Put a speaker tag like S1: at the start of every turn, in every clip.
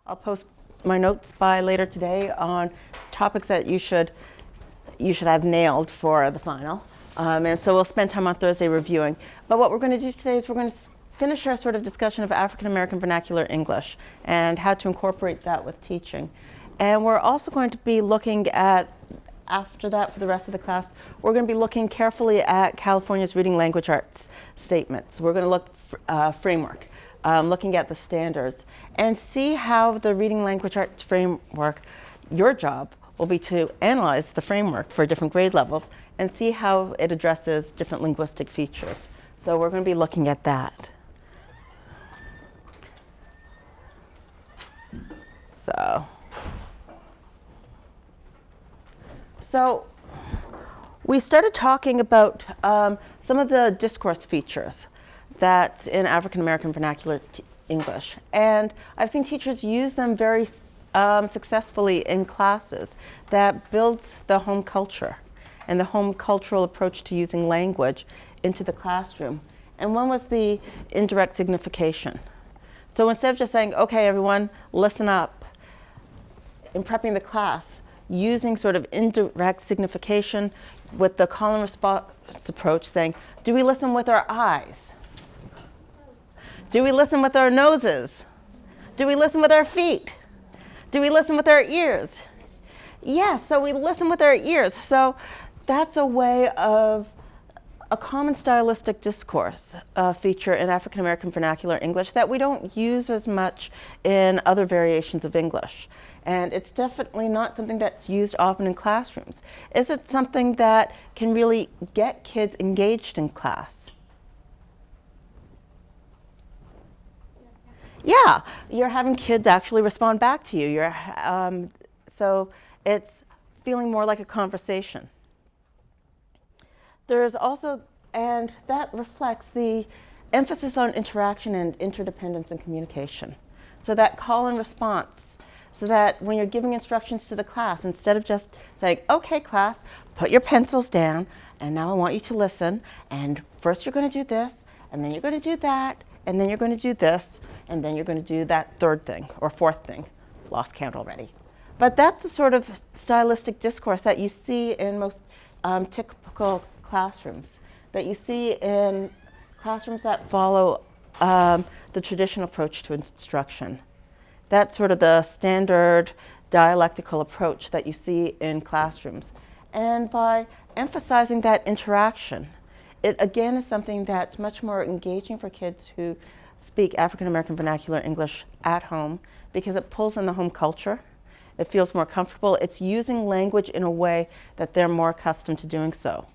S1: I'll post my notes by later today on topics that you should have nailed for the final. And so we'll spend time on Thursday reviewing. But what we're going to do today is we're going to finish our sort of discussion of African American vernacular English and how to incorporate that with teaching. And we're also going to be looking at, after that for the rest of the class, we're going to be looking carefully at California's reading language arts statements. We're going to look framework, looking at the standards, and see how the reading language arts framework, your job will be to analyze the framework for different grade levels and see how it addresses different linguistic features. So we're going to be looking at that. So we started talking about some of the discourse features that's in African American vernacular English. And I've seen teachers use them very successfully in classes that builds the home culture and the home cultural approach to using language into the classroom. And one was the indirect signification. So instead of just saying, okay, everyone, listen up, in prepping the class, using sort of indirect signification with the call and response approach, saying, do we listen with our eyes? Do we listen with our noses? Do we listen with our feet? Do we listen with our ears? Yes, so we listen with our ears. So that's a way of a common stylistic discourse feature in African American vernacular English that we don't use as much in other variations of English. And it's definitely not something that's used often in classrooms. Is it something that can really get kids engaged in class? Yeah, you're having kids actually respond back to you. So it's feeling more like a conversation. There is also, and that reflects the emphasis on interaction and interdependence and communication. So that call and response, so that when you're giving instructions to the class, instead of just saying, okay, class, put your pencils down, and now I want you to listen, and first you're going to do this, and then you're going to do that, and then you're going to do this, and then you're going to do that third thing or fourth thing. Lost count already. But that's the sort of stylistic discourse that you see in most typical classrooms, that you see in classrooms that follow the traditional approach to instruction. That's sort of the standard dialectical approach that you see in classrooms. And by emphasizing that interaction, it again is something that's much more engaging for kids who speak African American vernacular English at home because it pulls in the home culture. It feels more comfortable. It's using language in a way that they're more accustomed to doing so.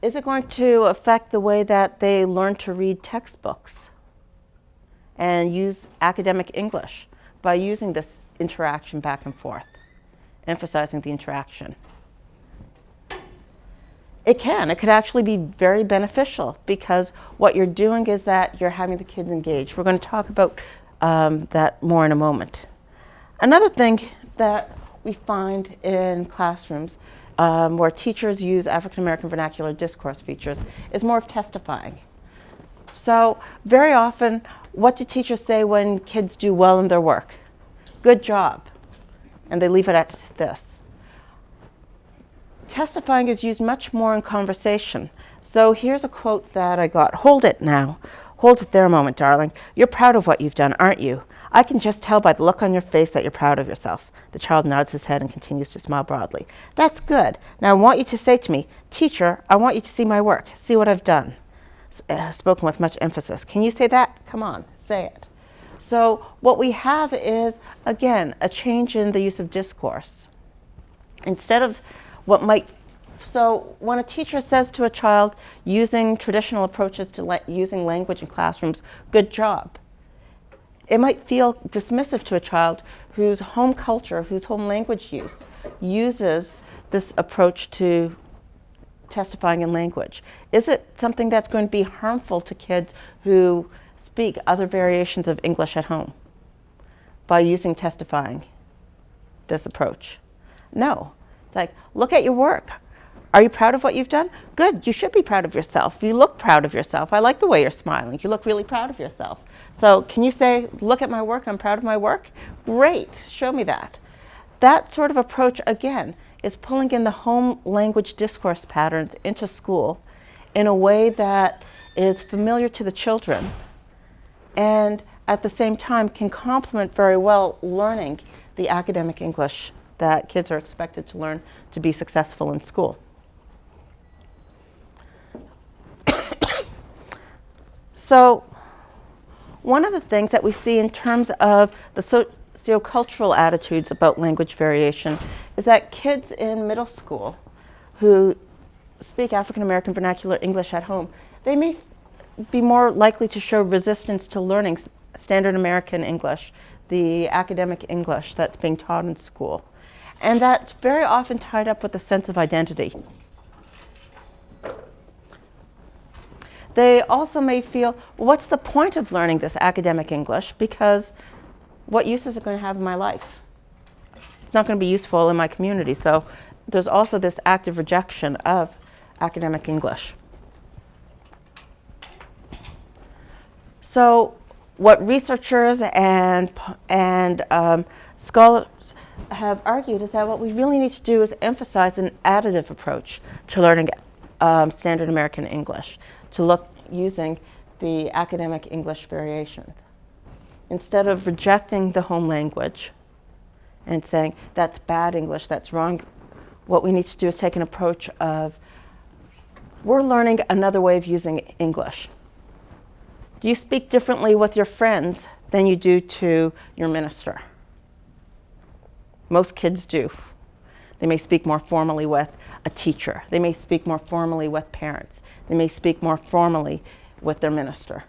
S1: Is it going to affect the way that they learn to read textbooks and use academic English by using this interaction back and forth, emphasizing the interaction? It can. It could actually be very beneficial because what you're doing is that you're having the kids engaged. We're going to talk about that more in a moment. Another thing that we find in classrooms where teachers use African American vernacular discourse features is more of testifying. So very often, what do teachers say when kids do well in their work? Good job. And they leave it at this. Testifying is used much more in conversation. So here's a quote that I got. Hold it now. Hold it there a moment, darling. You're proud of what you've done, aren't you? I can just tell by the look on your face that you're proud of yourself. The child nods his head and continues to smile broadly. That's good. Now I want you to say to me, teacher, I want you to see my work. See what I've done. Spoken with much emphasis. Can you say that? Come on, say it. So what we have is, again, a change in the use of discourse. Instead of what might, so when a teacher says to a child using traditional approaches to using language in classrooms, good job, it might feel dismissive to a child whose home culture, whose home language use uses this approach to testifying in language. Is it something that's going to be harmful to kids who speak other variations of English at home by using testifying, this approach? No. It's like, look at your work. Are you proud of what you've done? Good, you should be proud of yourself. You look proud of yourself. I like the way you're smiling. You look really proud of yourself. So can you say, look at my work, I'm proud of my work? Great, show me that. That sort of approach, again, is pulling in the home language discourse patterns into school in a way that is familiar to the children and at the same time can complement very well learning the academic English that kids are expected to learn to be successful in school. So one of the things that we see in terms of the socio-cultural attitudes about language variation is that kids in middle school who speak African American vernacular English at home, they may be more likely to show resistance to learning standard American English, the academic English that's being taught in school. And that's very often tied up with a sense of identity. They also may feel, well, what's the point of learning this academic English? Because what use is it going to have in my life? It's not going to be useful in my community. So there's also this active rejection of academic English. So what researchers and scholars have argued is that what we really need to do is emphasize an additive approach to learning standard American English, to look using the academic English variations. Instead of rejecting the home language and saying, that's bad English, that's wrong, what we need to do is take an approach of, we're learning another way of using English. Do you speak differently with your friends than you do to your minister? Most kids do. They may speak more formally with a teacher. They may speak more formally with parents. They may speak more formally with their minister.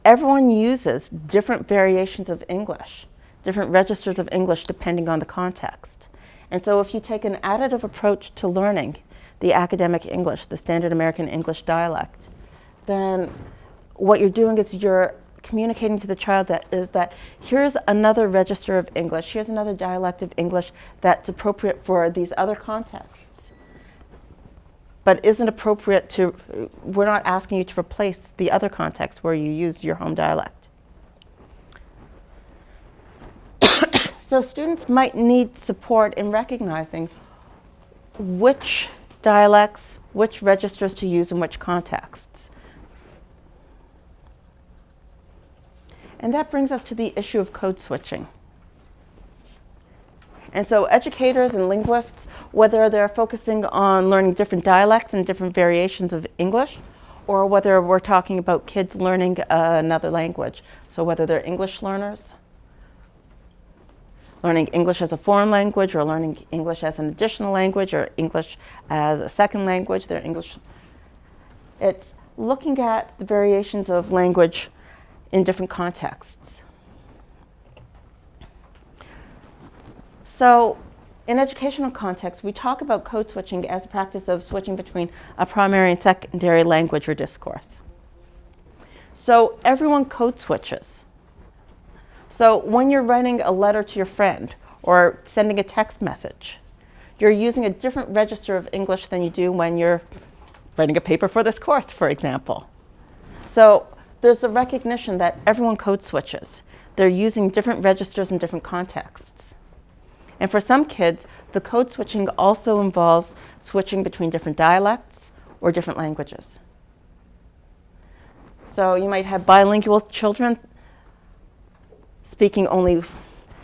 S1: Everyone uses different variations of English, different registers of English depending on the context. And so if you take an additive approach to learning the academic English, the standard American English dialect, then what you're doing is you're communicating to the child that here's another register of English, here's another dialect of English that's appropriate for these other contexts, but isn't appropriate to, we're not asking you to replace the other contexts where you use your home dialect. So students might need support in recognizing which dialects, which registers to use in which contexts. And that brings us to the issue of code switching. And so educators and linguists, whether they're focusing on learning different dialects and different variations of English, or whether we're talking about kids learning another language, so whether they're English learners, learning English as a foreign language, or learning English as an additional language, or English as a second language, they're English. It's looking at the variations of language in different contexts. So in educational contexts, we talk about code switching as a practice of switching between a primary and secondary language or discourse. So everyone code switches. So when you're writing a letter to your friend or sending a text message, you're using a different register of English than you do when you're writing a paper for this course, for example. So there's a recognition that everyone code switches. They're using different registers in different contexts. And for some kids, the code switching also involves switching between different dialects or different languages. So you might have bilingual children speaking only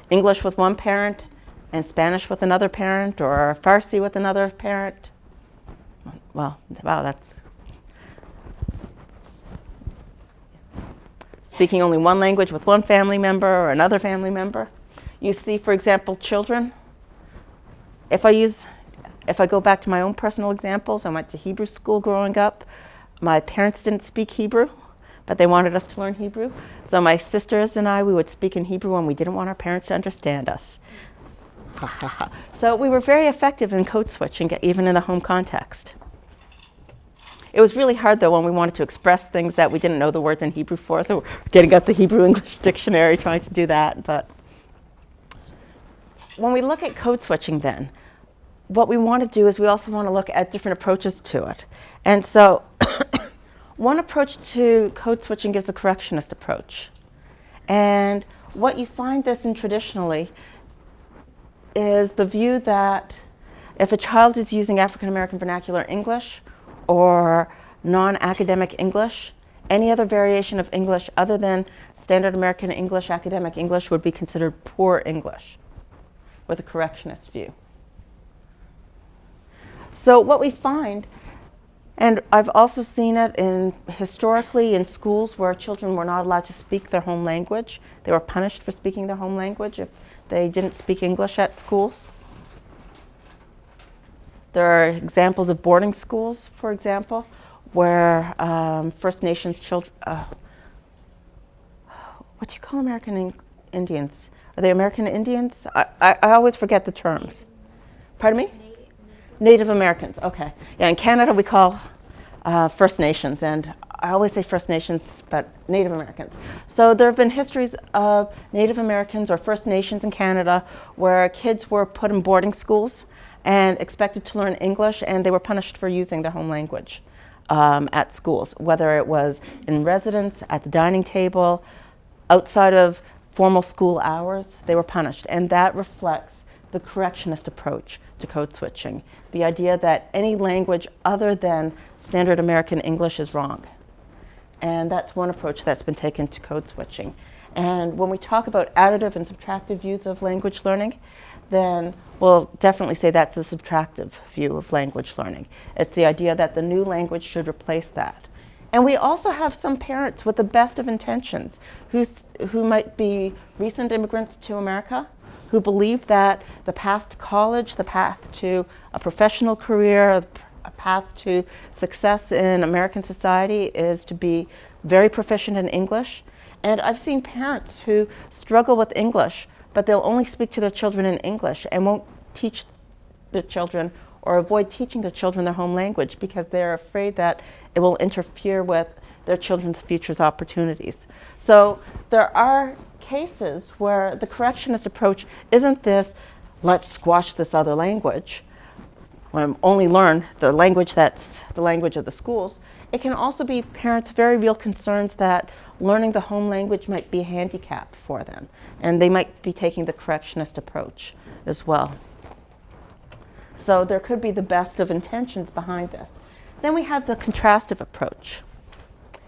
S1: English with one parent and Spanish with another parent, or Farsi with another parent. Well, wow, that's speaking only one language with one family member or another family member. You see, for example, children. If I go back to my own personal examples, I went to Hebrew school growing up. My parents didn't speak Hebrew, but they wanted us to learn Hebrew. So my sisters and I, we would speak in Hebrew when we didn't want our parents to understand us. So we were very effective in code switching, even in the home context. It was really hard, though, when we wanted to express things that we didn't know the words in Hebrew for. So we're getting out the Hebrew English dictionary, trying to do that. But when we look at code switching then, what we want to do is we also want to look at different approaches to it. And so one approach to code switching is the correctionist approach. And what you find this in traditionally is the view that if a child is using African American vernacular English or non-academic English, any other variation of English other than standard American English, academic English, would be considered poor English with a correctionist view. So what we find, and I've also seen it historically in schools where children were not allowed to speak their home language. They were punished for speaking their home language if they didn't speak English at schools. There are examples of boarding schools, for example, where First Nations children, what do you call American Indians? Are they American Indians? I always forget the terms. Pardon me? Native Americans, okay. Yeah, in Canada we call First Nations, and I always say First Nations, but Native Americans. So there have been histories of Native Americans or First Nations in Canada where kids were put in boarding schools and expected to learn English, and they were punished for using their home language at schools, whether it was in residence, at the dining table, outside of formal school hours, they were punished. And that reflects the correctionist approach to code switching, the idea that any language other than standard American English is wrong. And that's one approach that's been taken to code switching. And when we talk about additive and subtractive views of language learning, then we'll definitely say that's the subtractive view of language learning. It's the idea that the new language should replace that. And we also have some parents with the best of intentions who might be recent immigrants to America, who believe that the path to college, the path to a professional career, a path to success in American society is to be very proficient in English. And I've seen parents who struggle with English, but they'll only speak to their children in English and won't teach the children or avoid teaching their children their home language because they're afraid that it will interfere with their children's future's opportunities. So there are cases where the correctionist approach isn't this, let's squash this other language, only learn the language that's the language of the schools. It can also be parents' very real concerns that learning the home language might be a handicap for them, and they might be taking the correctionist approach as well. So there could be the best of intentions behind this. Then we have the contrastive approach.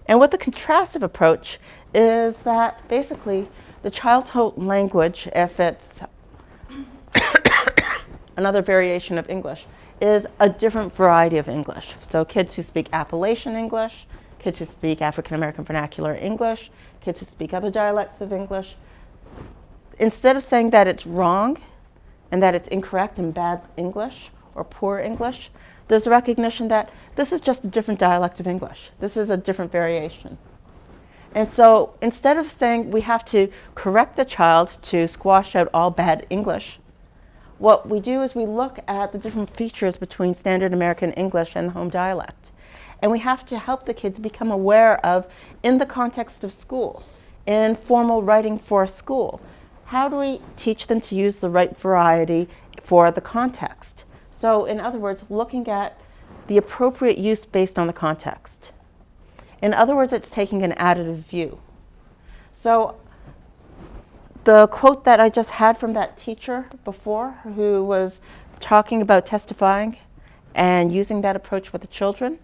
S1: And what the contrastive approach is that basically the child's home language, if it's another variation of English, is a different variety of English. So kids who speak Appalachian English, kids who speak African American vernacular English, kids who speak other dialects of English, instead of saying that it's wrong and that it's incorrect and bad English or poor English, there's a recognition that this is just a different dialect of English. This is a different variation. And so instead of saying we have to correct the child to squash out all bad English, what we do is we look at the different features between standard American English and the home dialect. And we have to help the kids become aware of, in the context of school, in formal writing for school, how do we teach them to use the right variety for the context? So in other words, looking at the appropriate use based on the context. In other words, it's taking an additive view. So the quote that I just had from that teacher before, who was talking about testifying and using that approach with the children,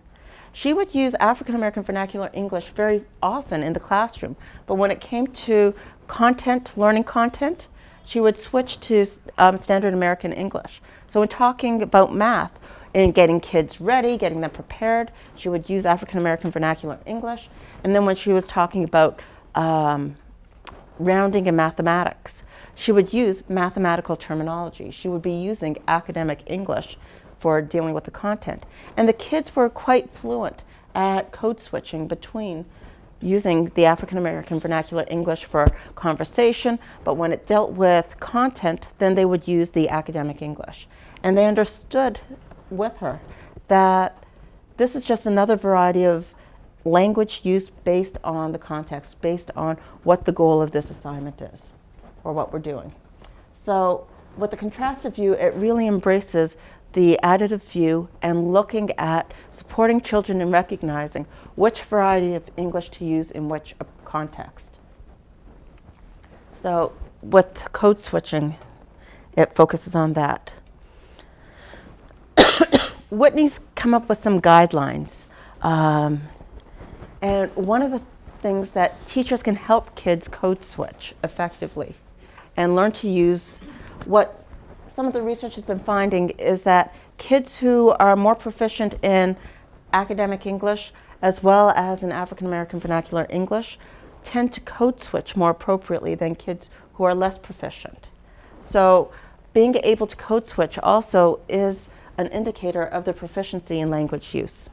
S1: she would use African American vernacular English very often in the classroom. But when it came to content, learning content, she would switch to standard American English. So when talking about math and getting kids ready, getting them prepared, she would use African American vernacular English. And then when she was talking about rounding in mathematics, she would use mathematical terminology. She would be using academic English for dealing with the content. And the kids were quite fluent at code switching between using the African American vernacular English for conversation, but when it dealt with content, then they would use the academic English. And they understood with her that this is just another variety of language use based on the context, based on what the goal of this assignment is, or what we're doing. So with the contrastive view, it really embraces the additive view and looking at supporting children in recognizing which variety of English to use in which context. So with code switching, it focuses on that. Whitney's come up with some guidelines. And one of the things that teachers can help kids code switch effectively and learn to use what some of the research has been finding is that kids who are more proficient in academic English as well as in African American vernacular English tend to code switch more appropriately than kids who are less proficient. So being able to code switch also is an indicator of the proficiency in language use.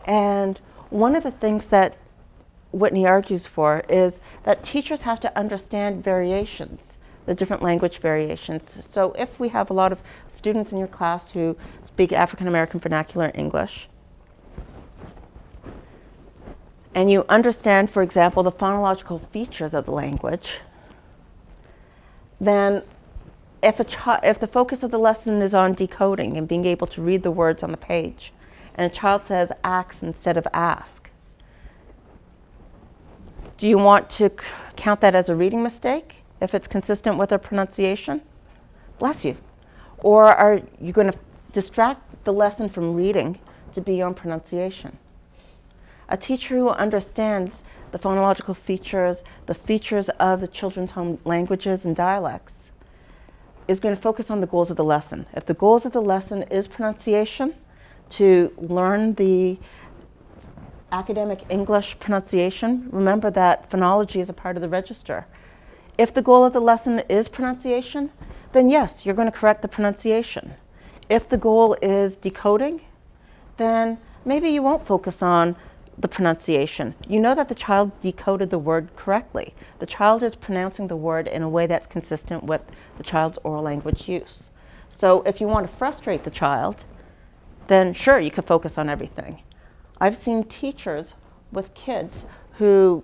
S1: And one of the things that Whitney argues for is that teachers have to understand variations, the different language variations. So if we have a lot of students in your class who speak African American vernacular English, and you understand, for example, the phonological features of the language, then if the focus of the lesson is on decoding and being able to read the words on the page, and a child says ax instead of ask, do you want to count that as a reading mistake if it's consistent with their pronunciation? Bless you. Or are you going to distract the lesson from reading to be on pronunciation? A teacher who understands the phonological features, the features of the children's home languages and dialects, is going to focus on the goals of the lesson. If the goals of the lesson is pronunciation, to learn the academic English pronunciation, remember that phonology is a part of the register. If the goal of the lesson is pronunciation, then yes, you're going to correct the pronunciation. If the goal is decoding, then maybe you won't focus on the pronunciation. You know that the child decoded the word correctly. The child is pronouncing the word in a way that's consistent with the child's oral language use. So if you want to frustrate the child, then sure, you could focus on everything. I've seen teachers with kids who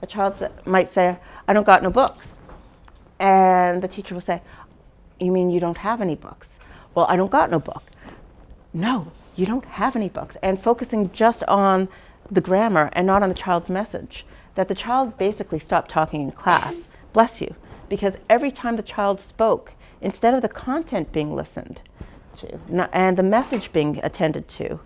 S1: a child might say, I don't got no books. And the teacher will say, you mean you don't have any books? Well, I don't got no book. No, you don't have any books. And focusing just on the grammar and not on the child's message, that the child basically stopped talking in class. Bless you. Because every time the child spoke, instead of the content being listened to and the message being attended to,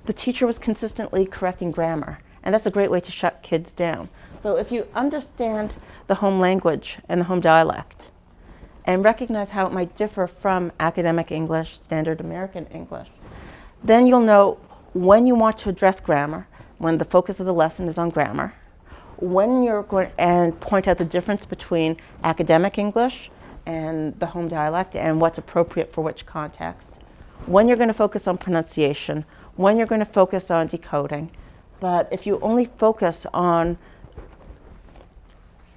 S1: the teacher was consistently correcting grammar. And that's a great way to shut kids down. So if you understand the home language and the home dialect and recognize how it might differ from academic English, standard American English, then you'll know when you want to address grammar, when the focus of the lesson is on grammar, when you're going and point out the difference between academic English and the home dialect and what's appropriate for which context, when you're going to focus on pronunciation, when you're going to focus on decoding. But if you only focus on,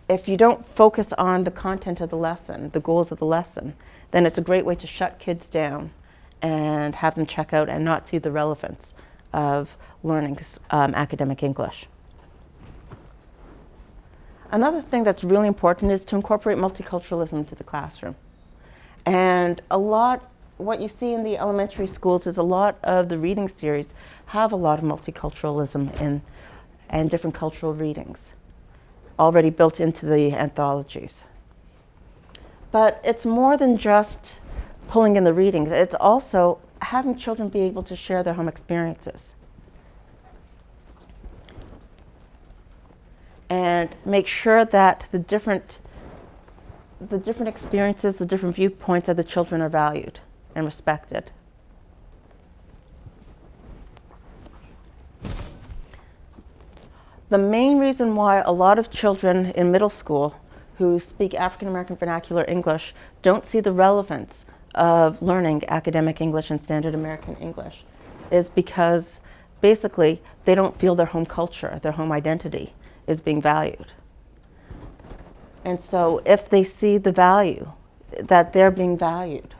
S1: if you don't focus on the content of the lesson, the goals of the lesson, then it's a great way to shut kids down and have them check out and not see the relevance of learning academic English. Another thing that's really important is to incorporate multiculturalism into the classroom. And what you see in the elementary schools is a lot of the reading series have a lot of multiculturalism and different cultural readings already built into the anthologies. But it's more than just pulling in the readings. It's also having children be able to share their home experiences. And make sure that the different experiences, the different viewpoints of the children are valued and respected. The main reason why a lot of children in middle school who speak African American vernacular English don't see the relevance of learning academic English and standard American English is because basically they don't feel their home culture, their home identity is being valued. And so if they see the value, that they're being valued,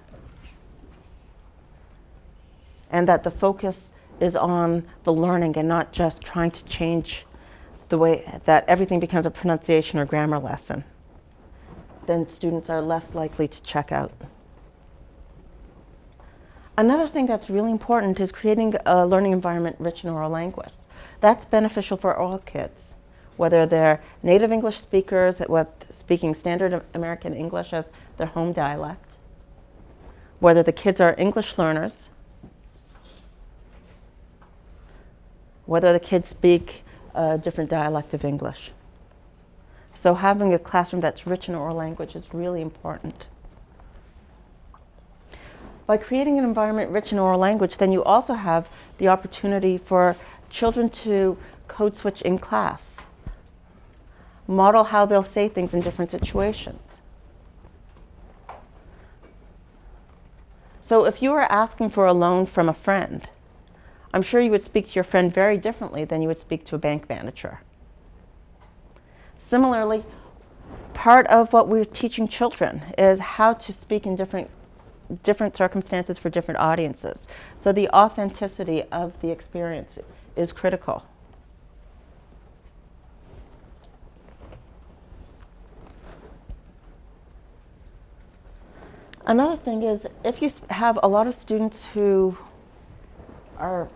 S1: and that the focus is on the learning and not just trying to change the way that everything becomes a pronunciation or grammar lesson, then students are less likely to check out. Another thing that's really important is creating a learning environment rich in oral language. That's beneficial for all kids, whether they're native English speakers with speaking standard American English as their home dialect, whether the kids are English learners, whether the kids speak a different dialect of English. So having a classroom that's rich in oral language is really important. By creating an environment rich in oral language, then you also have the opportunity for children to code switch in class, model how they'll say things in different situations. So if you were asking for a loan from a friend, I'm sure you would speak to your friend very differently than you would speak to a bank manager. Similarly, part of what we're teaching children is how to speak in different circumstances for different audiences. So the authenticity of the experience is critical. Another thing is, if you have a lot of students who either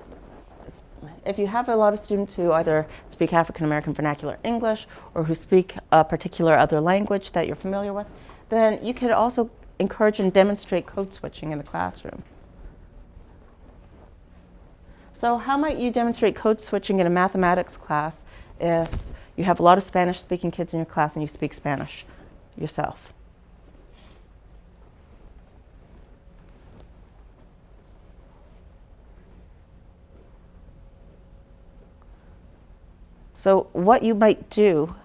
S1: speak African American vernacular English or who speak a particular other language that you're familiar with, then you could also encourage and demonstrate code switching in the classroom. So how might you demonstrate code switching in a mathematics class if you have a lot of Spanish-speaking kids in your class and you speak Spanish yourself? So what you might do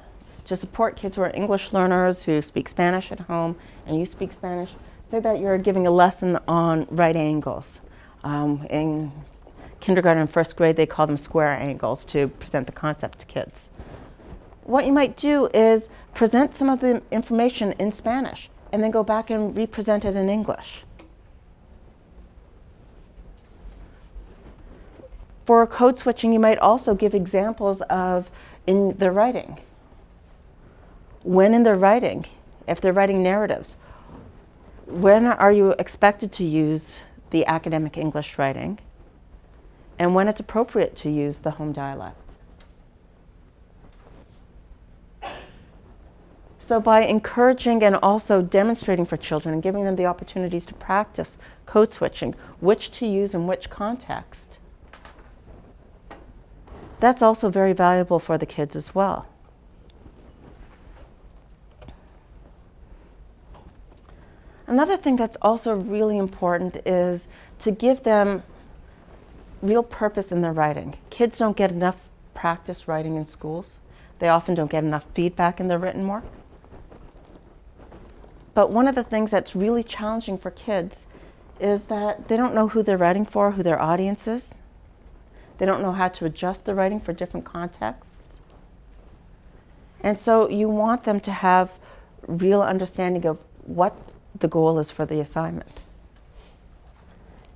S1: to support kids who are English learners who speak Spanish at home and you speak Spanish, say that you're giving a lesson on right angles. In kindergarten and first grade, they call them square angles to present the concept to kids. What you might do is present some of the information in Spanish and then go back and represent it in English. For code switching, you might also give examples of in their writing. When in their writing, if they're writing narratives, when are you expected to use the academic English writing, and when it's appropriate to use the home dialect. So by encouraging and also demonstrating for children and giving them the opportunities to practice code switching, which to use in which context, that's also very valuable for the kids as well. Another thing that's also really important is to give them real purpose in their writing. Kids don't get enough practice writing in schools. They often don't get enough feedback in their written work. But one of the things that's really challenging for kids is that they don't know who they're writing for, who their audience is. They don't know how to adjust the writing for different contexts. And so you want them to have real understanding of what the goal is for the assignment.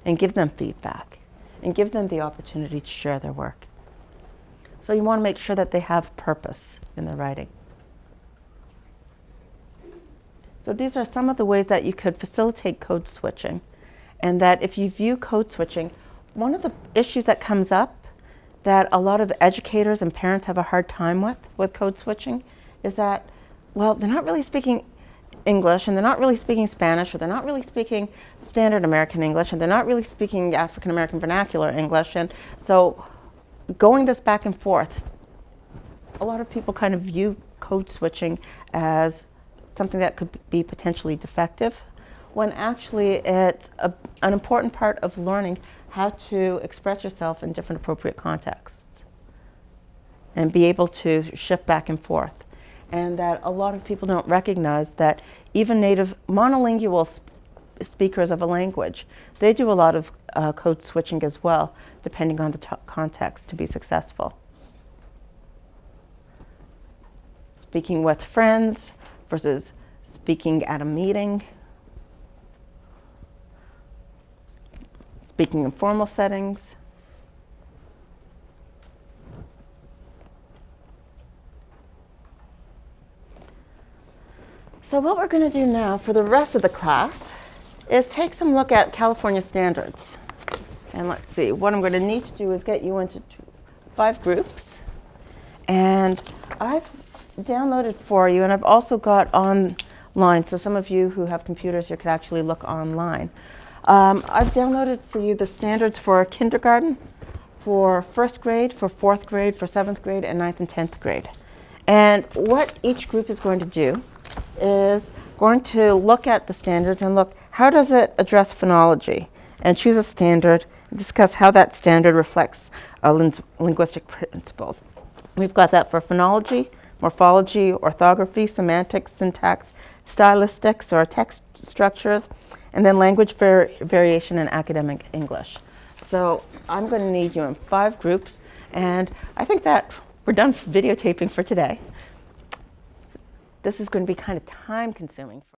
S1: And give them feedback. And give them the opportunity to share their work. So you want to make sure that they have purpose in their writing. So these are some of the ways that you could facilitate code switching. And that if you view code switching, one of the issues that comes up that a lot of educators and parents have a hard time with code switching is that, well, they're not really speaking English and they're not really speaking Spanish, or they're not really speaking standard American English, and they're not really speaking African American vernacular English. And so going this back and forth, a lot of people kind of view code switching as something that could be potentially defective, when actually it's an important part of learning how to express yourself in different appropriate contexts and be able to shift back and forth. And that a lot of people don't recognize that even native monolingual speakers of a language, they do a lot of code switching as well, depending on the context to be successful. Speaking with friends versus speaking at a meeting, speaking in formal settings. So what we're going to do now for the rest of the class is take some look at California standards. And let's see, what I'm going to need to do is get you into 5 groups. And I've downloaded for you, and I've also got online, so some of you who have computers here could actually look online. I've downloaded for you the standards for kindergarten, for 1st grade, for 4th grade, for 7th grade, and 9th and 10th grade. And what each group is going to do is going to look at the standards and look, how does it address phonology? And choose a standard and discuss how that standard reflects linguistic principles. We've got that for phonology, morphology, orthography, semantics, syntax, stylistics or text structures, and then language variation and academic English. So I'm going to need you in 5 groups, and I think that we're done videotaping for today. This is going to be kind of time consuming.